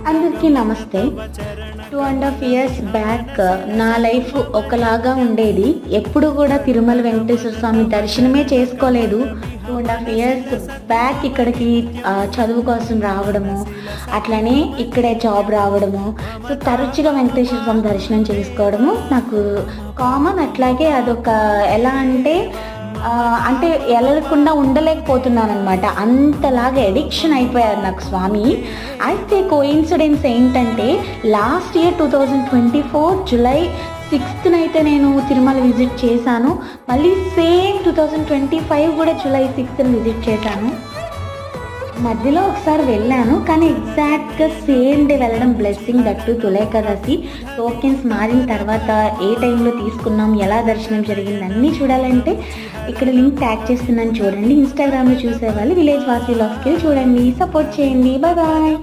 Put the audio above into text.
అందరికీ నమస్తే. 2.5 years back నా లైఫ్ ఒకలాగా ఉండేది. ఎప్పుడు కూడా తిరుమల వెంకటేశ్వర స్వామి దర్శనమే చేసుకోలేదు. 2.5 ఇయర్స్ బ్యాక్ ఇక్కడికి చదువు కోసం రావడము, అట్లనే ఇక్కడే జాబ్ రావడము, సో తరచుగా వెంకటేశ్వర స్వామి దర్శనం చేసుకోవడము నాకు కామన్. అట్లాగే అదొక ఎలా అంటే వెళ్ళకుండా ఉండలేకపోతున్నాను అనమాట. అంతలాగా ఎడిక్షన్ అయిపోయారు నాకు స్వామి. అయితే కోఇన్సిడెన్స్ ఏంటంటే లాస్ట్ ఇయర్ 2024 జూలై 6th అయితే నేను తిరుమల విజిట్ చేశాను. మళ్ళీ సేమ్ 2025 కూడా జూలై 6th విజిట్ చేశాను. మధ్యలో ఒకసారి వెళ్ళాను, కానీ ఎగ్జాక్ట్గా సేమ్ డే వెళ్ళడం బ్లెస్సింగ్. దట్టు తులేకాదశి టోకెన్స్ మారిన తర్వాత ఏ టైంలో తీసుకున్నాం, ఎలా దర్శనం జరిగింది అన్నీ చూడాలంటే ఇక్కడ లింక్ ట్యాగ్ చేస్తున్నాను చూడండి. ఇన్స్టాగ్రామ్లో చూసేవాళ్ళు విలేజ్ వాసి వ్లాగ్స్కి చూడండి, సపోర్ట్ చేయండి. Bye bye.